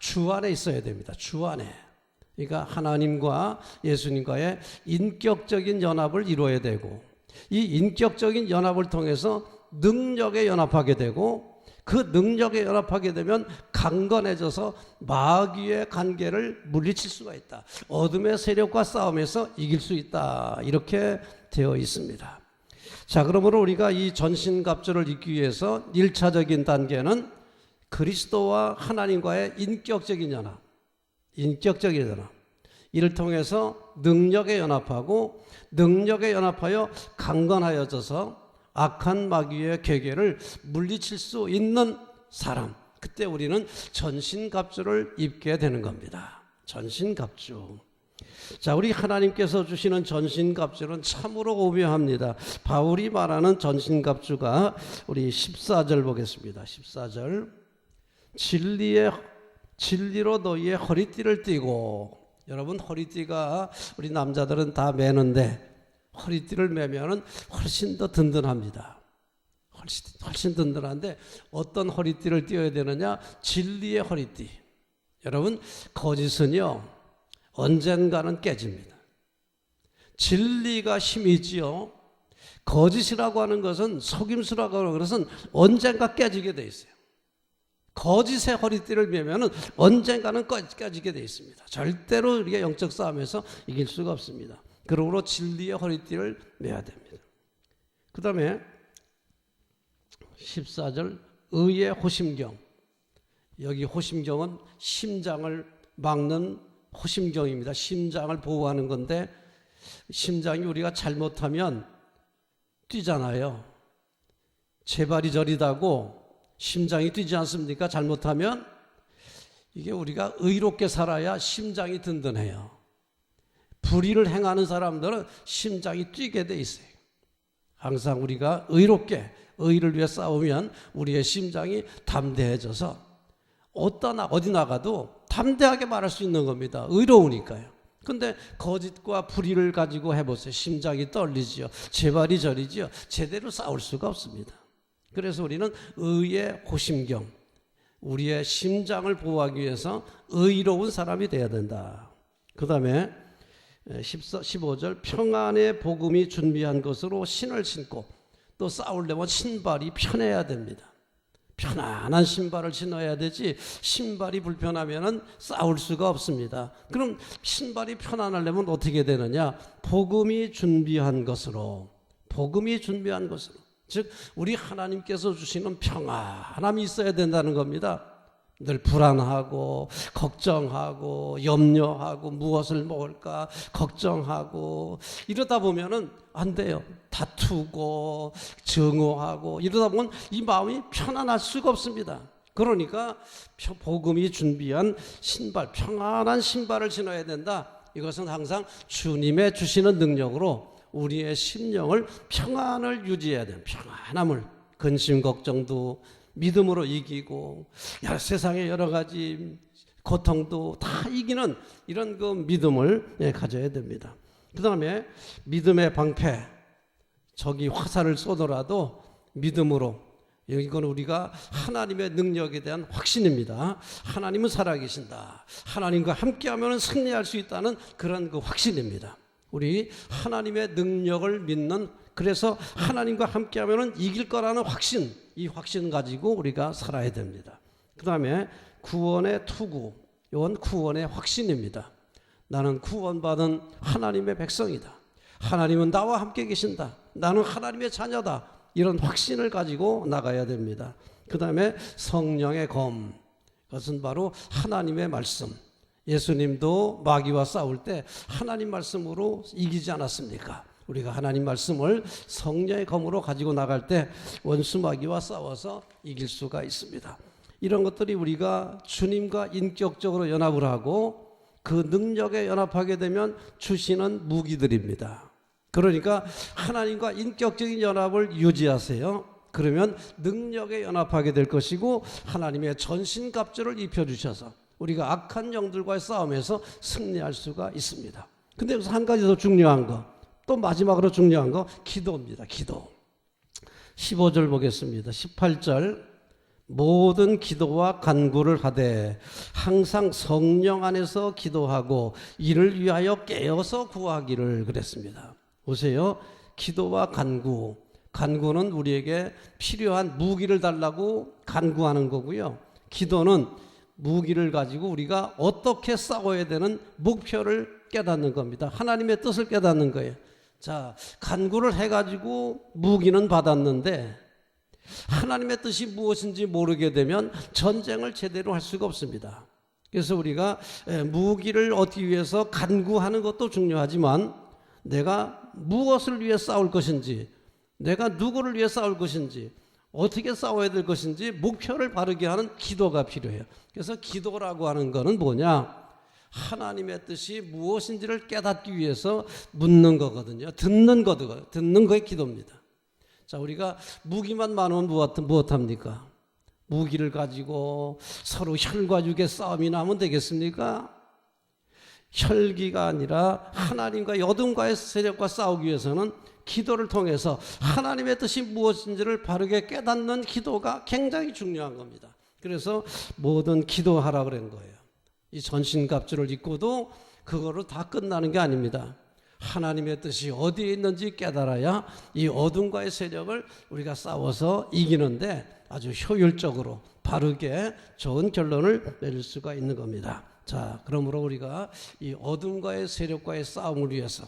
주 안에 있어야 됩니다. 주 안에. 그러니까 하나님과 예수님과의 인격적인 연합을 이루어야 되고 이 인격적인 연합을 통해서 능력에 연합하게 되고 그 능력에 연합하게 되면 강건해져서 마귀의 관계를 물리칠 수가 있다. 어둠의 세력과 싸움에서 이길 수 있다. 이렇게 되어 있습니다. 자, 그러므로 우리가 이 전신갑주를 입기 위해서 1차적인 단계는 그리스도와 하나님과의 인격적인 연합, 인격적인 연합. 이를 통해서 능력에 연합하고 능력에 연합하여 강건하여져서 악한 마귀의 계계를 물리칠 수 있는 사람. 그때 우리는 전신갑주를 입게 되는 겁니다. 전신갑주. 자, 우리 하나님께서 주시는 전신갑주는 참으로 오묘합니다. 바울이 말하는 전신갑주가 우리 14절 보겠습니다. 14절. 진리로 너희의 허리띠를 띠고. 여러분, 허리띠가 우리 남자들은 다 매는데 허리띠를 매면은 훨씬 더 든든합니다. 훨씬 든든한데 어떤 허리띠를 띄어야 되느냐? 진리의 허리띠. 여러분, 거짓은요 언젠가는 깨집니다. 진리가 힘이지요. 거짓이라고 하는 것은, 속임수라고 하는 것은 언젠가 깨지게 돼 있어요. 거짓의 허리띠를 매면은 언젠가는 깨지게 돼 있습니다. 절대로 우리가 영적 싸움에서 이길 수가 없습니다. 그러므로 진리의 허리띠를 매야 됩니다. 그 다음에 14절 의의 호심경. 여기 호심경은 심장을 막는 호심경입니다. 심장을 보호하는 건데 심장이 우리가 잘못하면 뛰잖아요. 제발이 저리다고 심장이 뛰지 않습니까? 잘못하면. 이게 우리가 의롭게 살아야 심장이 든든해요. 불의를 행하는 사람들은 심장이 뛰게 돼 있어요. 항상 우리가 의롭게 의를 위해 싸우면 우리의 심장이 담대해져서 어디 나가도 담대하게 말할 수 있는 겁니다. 의로우니까요. 근데 거짓과 불의를 가지고 해보세요. 심장이 떨리지요. 제발이 저리지요. 제대로 싸울 수가 없습니다. 그래서 우리는 의의 호심경, 우리의 심장을 보호하기 위해서 의로운 사람이 되어야 된다. 그 다음에 15절 평안의 복음이 준비한 것으로 신을 신고, 또 싸우려면 신발이 편해야 됩니다. 편안한 신발을 신어야 되지 신발이 불편하면 싸울 수가 없습니다. 그럼 신발이 편안하려면 어떻게 되느냐? 복음이 준비한 것으로, 복음이 준비한 것으로, 즉 우리 하나님께서 주시는 평안함이 있어야 된다는 겁니다. 늘 불안하고 걱정하고 염려하고 무엇을 먹을까 걱정하고 이러다 보면은 안 돼요. 다투고 증오하고 이러다 보면 이 마음이 편안할 수가 없습니다. 그러니까 복음이 준비한 신발, 평안한 신발을 신어야 된다. 이것은 항상 주님의 주시는 능력으로 우리의 심령을 평안을 유지해야 돼요. 평안함을, 근심 걱정도 믿음으로 이기고 세상의 여러 가지 고통도 다 이기는 이런 그 믿음을 가져야 됩니다. 그 다음에 믿음의 방패, 적이 화살을 쏘더라도 믿음으로, 이건 우리가 하나님의 능력에 대한 확신입니다. 하나님은 살아계신다. 하나님과 함께하면 승리할 수 있다는 그런 그 확신입니다. 우리 하나님의 능력을 믿는, 그래서 하나님과 함께하면 이길 거라는 확신, 이 확신 가지고 우리가 살아야 됩니다. 그 다음에 구원의 투구, 이건 구원의 확신입니다. 나는 구원받은 하나님의 백성이다. 하나님은 나와 함께 계신다. 나는 하나님의 자녀다. 이런 확신을 가지고 나가야 됩니다. 그 다음에 성령의 검, 그것은 바로 하나님의 말씀. 예수님도 마귀와 싸울 때 하나님 말씀으로 이기지 않았습니까? 우리가 하나님 말씀을 성령의 검으로 가지고 나갈 때 원수 마귀와 싸워서 이길 수가 있습니다. 이런 것들이 우리가 주님과 인격적으로 연합을 하고 그 능력에 연합하게 되면 주시는 무기들입니다. 그러니까 하나님과 인격적인 연합을 유지하세요. 그러면 능력에 연합하게 될 것이고 하나님의 전신갑주를 입혀주셔서 우리가 악한 영들과의 싸움에서 승리할 수가 있습니다. 근데 여기서 한 가지 더 중요한 거, 또 마지막으로 중요한 거, 기도입니다. 기도. 15절 보겠습니다. 18절, 모든 기도와 간구를 하되 항상 성령 안에서 기도하고 이를 위하여 깨어서 구하기를 그랬습니다. 보세요. 기도와 간구. 간구는 우리에게 필요한 무기를 달라고 간구하는 거고요. 기도는 무기를 가지고 우리가 어떻게 싸워야 되는 목표를 깨닫는 겁니다. 하나님의 뜻을 깨닫는 거예요. 자, 간구를 해가지고 무기는 받았는데 하나님의 뜻이 무엇인지 모르게 되면 전쟁을 제대로 할 수가 없습니다. 그래서 우리가 무기를 얻기 위해서 간구하는 것도 중요하지만 내가 무엇을 위해 싸울 것인지, 내가 누구를 위해 싸울 것인지, 어떻게 싸워야 될 것인지 목표를 바르게 하는 기도가 필요해요. 그래서 기도라고 하는 거는 뭐냐? 하나님의 뜻이 무엇인지를 깨닫기 위해서 묻는 거거든요. 듣는 거에 기도입니다. 자, 우리가 무기만 많으면 무엇합니까? 무기를 가지고 서로 혈과 육의 싸움이 나면 되겠습니까? 혈기가 아니라 하나님과 어둠과의 세력과 싸우기 위해서는 기도를 통해서 하나님의 뜻이 무엇인지를 바르게 깨닫는 기도가 굉장히 중요한 겁니다. 그래서 뭐든 기도하라 그런 거예요. 이 전신갑주를 입고도 그거로 다 끝나는 게 아닙니다. 하나님의 뜻이 어디에 있는지 깨달아야 이 어둠과의 세력을 우리가 싸워서 이기는데 아주 효율적으로 바르게 좋은 결론을 내릴 수가 있는 겁니다. 자, 그러므로 우리가 이 어둠과의 세력과의 싸움을 위해서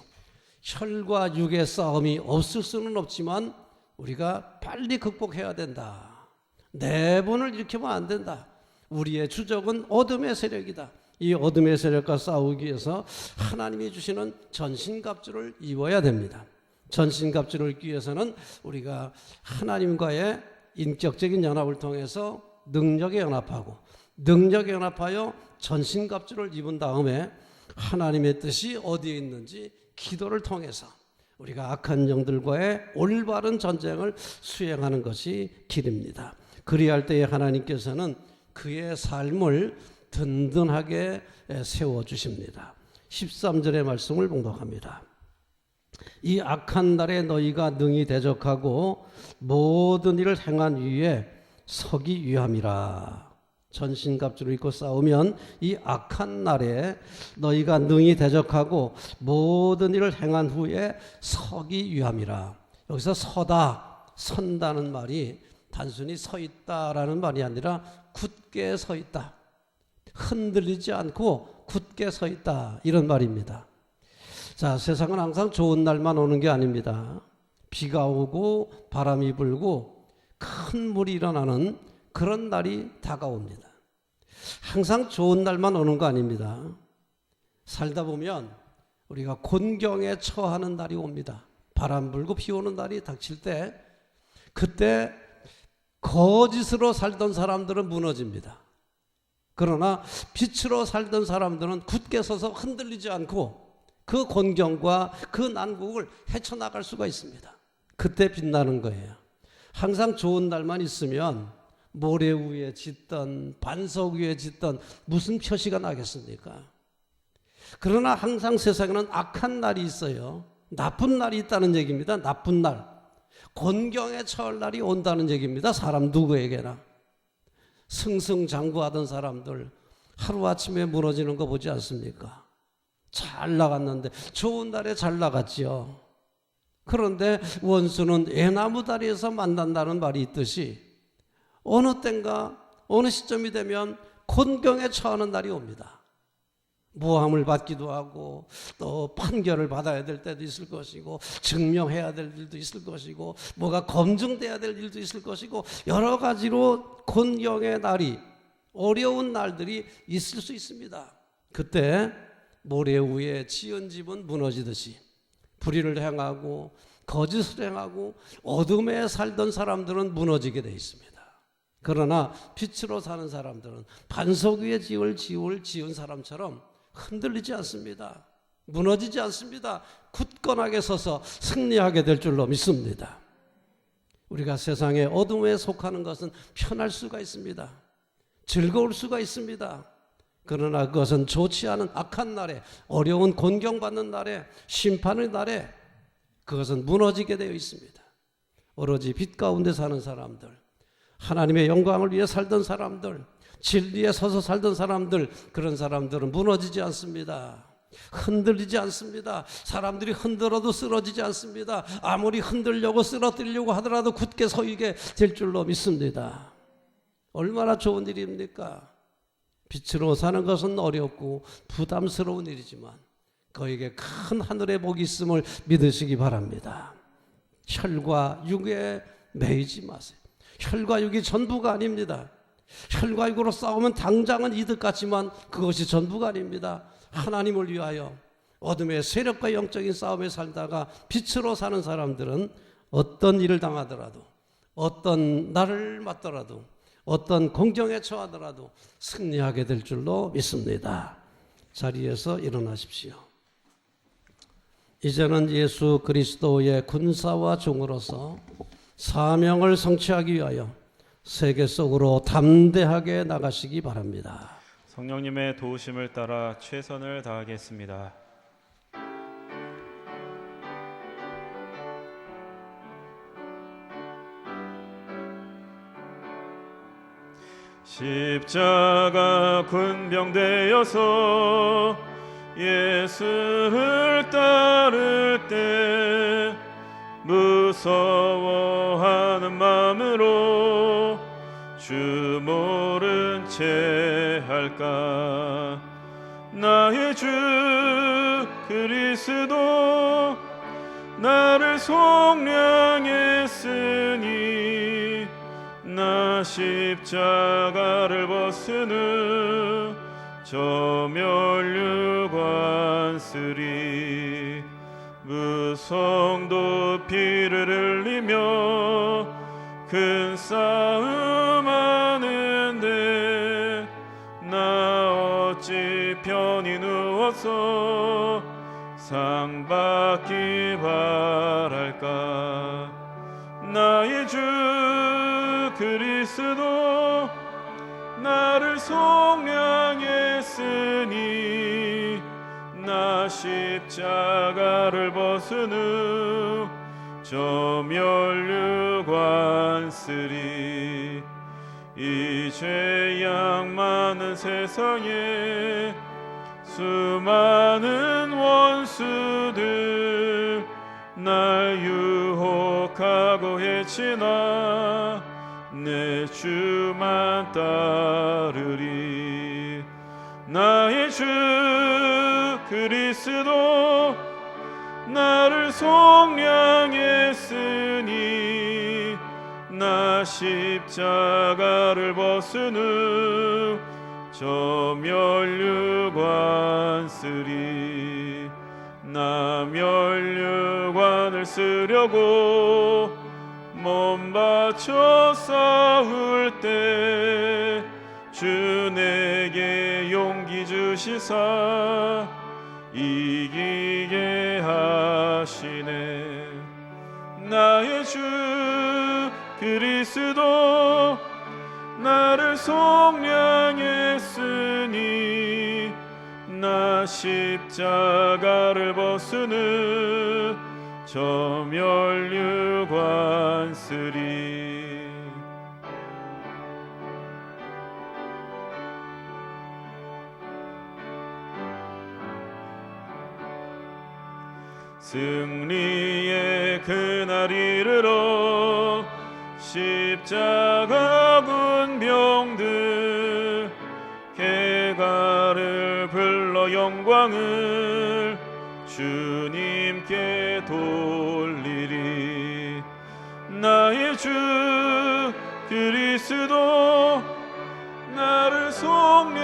혈과 육의 싸움이 없을 수는 없지만 우리가 빨리 극복해야 된다. 내분을 일으키면 안 된다. 우리의 주적은 어둠의 세력이다. 이 어둠의 세력과 싸우기 위해서 하나님이 주시는 전신갑주를 입어야 됩니다. 전신갑주를 입기 위해서는 우리가 하나님과의 인격적인 연합을 통해서 능력에 연합하고, 능력에 연합하여 전신갑주를 입은 다음에 하나님의 뜻이 어디에 있는지 기도를 통해서 우리가 악한 영들과의 올바른 전쟁을 수행하는 것이 길입니다. 그리할 때에 하나님께서는 그의 삶을 든든하게 세워주십니다. 13절의 말씀을 봉독합니다. 이 악한 날에 너희가 능히 대적하고 모든 일을 행한 위에 서기 위함이라. 전신갑주를 입고 싸우면 이 악한 날에 너희가 능히 대적하고 모든 일을 행한 후에 서기 위함이라. 여기서 서다, 선다는 말이 단순히 서 있다라는 말이 아니라 굳게 서 있다, 흔들리지 않고 굳게 서 있다, 이런 말입니다. 자, 세상은 항상 좋은 날만 오는 게 아닙니다. 비가 오고 바람이 불고 큰 물이 일어나는 그런 날이 다가옵니다. 항상 좋은 날만 오는 거 아닙니다. 살다 보면 우리가 곤경에 처하는 날이 옵니다. 바람 불고 비 오는 날이 닥칠 때, 그때 거짓으로 살던 사람들은 무너집니다. 그러나 빛으로 살던 사람들은 굳게 서서 흔들리지 않고 그 곤경과 그 난국을 헤쳐나갈 수가 있습니다. 그때 빛나는 거예요. 항상 좋은 날만 있으면 모래 위에 짓던 반석 위에 짓던 무슨 표시가 나겠습니까? 그러나 항상 세상에는 악한 날이 있어요. 나쁜 날이 있다는 얘기입니다. 나쁜 날, 곤경에 처할 날이 온다는 얘기입니다. 사람 누구에게나. 승승장구하던 사람들 하루아침에 무너지는 거 보지 않습니까? 잘 나갔는데, 좋은 날에 잘 나갔지요. 그런데 원수는 애나무 다리에서 만난다는 말이 있듯이 어느 땐가 어느 시점이 되면 곤경에 처하는 날이 옵니다. 모함을 받기도 하고 또 판결을 받아야 될 때도 있을 것이고 증명해야 될 일도 있을 것이고 뭐가 검증돼야 될 일도 있을 것이고 여러 가지로 곤경의 날이, 어려운 날들이 있을 수 있습니다. 그때 모래 위에 지은 집은 무너지듯이 불의를 행하고 거짓을 행하고 어둠에 살던 사람들은 무너지게 돼 있습니다. 그러나 빛으로 사는 사람들은 반석 위에 집을 지은 사람처럼 흔들리지 않습니다. 무너지지 않습니다. 굳건하게 서서 승리하게 될 줄로 믿습니다. 우리가 세상의 어둠에 속하는 것은 편할 수가 있습니다. 즐거울 수가 있습니다. 그러나 그것은 좋지 않은 악한 날에, 어려운 곤경받는 날에, 심판의 날에 그것은 무너지게 되어 있습니다. 오로지 빛 가운데 사는 사람들, 하나님의 영광을 위해 살던 사람들, 진리에 서서 살던 사람들, 그런 사람들은 무너지지 않습니다. 흔들리지 않습니다. 사람들이 흔들어도 쓰러지지 않습니다. 아무리 흔들려고 쓰러뜨리려고 하더라도 굳게 서게 될 줄로 믿습니다. 얼마나 좋은 일입니까? 빛으로 사는 것은 어렵고 부담스러운 일이지만 그에게 큰 하늘의 복이 있음을 믿으시기 바랍니다. 혈과 육에 매이지 마세요. 혈과 육이 전부가 아닙니다. 혈과 육으로 싸우면 당장은 이득 같지만 그것이 전부가 아닙니다. 하나님을 위하여 어둠의 세력과 영적인 싸움에 살다가 빛으로 사는 사람들은 어떤 일을 당하더라도, 어떤 날을 맞더라도, 어떤 공경에 처하더라도 승리하게 될 줄로 믿습니다. 자리에서 일어나십시오. 이제는 예수 그리스도의 군사와 종으로서 사명을 성취하기 위하여 세계 속으로 담대하게 나가시기 바랍니다. 성령님의 도우심을 따라 최선을 다하겠습니다. 십자가 군병되어서 예수를 따를 때 무서워하는 마음으로 주 모른 채 할까. 나의 주 그리스도 나를 속량했으니 나 십자가를 벗은 후 저 멸류관 쓰리 무성도 피를 흘리며 큰 싸움 하는데 나 어찌 편히 누워서 상 받기 바랄까. 나의 주 그리스도 나를 속량했으니 나 십자가를 벗은 후 저 멸류관 쓰리 이 죄악 많은 세상에 수많은 원수들 날 유혹하고 해치나 내 주만 따르리. 나의 주 그리스도 나를 속량했으니 나 십자가를 벗은 후 저 멸류관 쓰리 나 멸류관을 쓰려고 몸 바쳐 싸울 때 주 내게 용기 주시사 이기게 하시네. 나의 주 그리스도 나를 속량했으니 나 십자가를 벗은 후 저 멸류관 쓰리 승리의 그날 이르러 십자가 군병들 개가를 불러 영광을 주님께 돌리리. 나의 주 그리스도 나를 속량했으니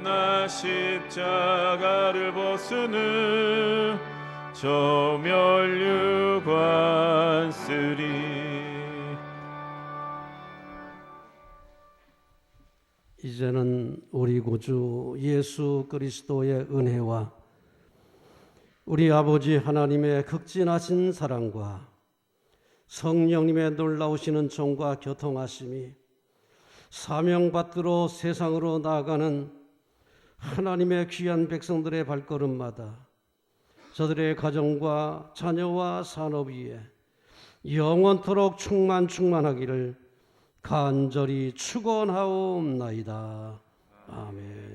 나 십자가를 벗은 후 저 멸류관 쓰리 이제는 우리 구주 예수 그리스도의 은혜와 우리 아버지 하나님의 극진하신 사랑과 성령님의 놀라우시는 종과 교통하심이 사명받들어 세상으로 나아가는 하나님의 귀한 백성들의 발걸음마다 저들의 가정과 자녀와 산업 위에 영원토록 충만하기를 간절히 축원하옵나이다. 아멘.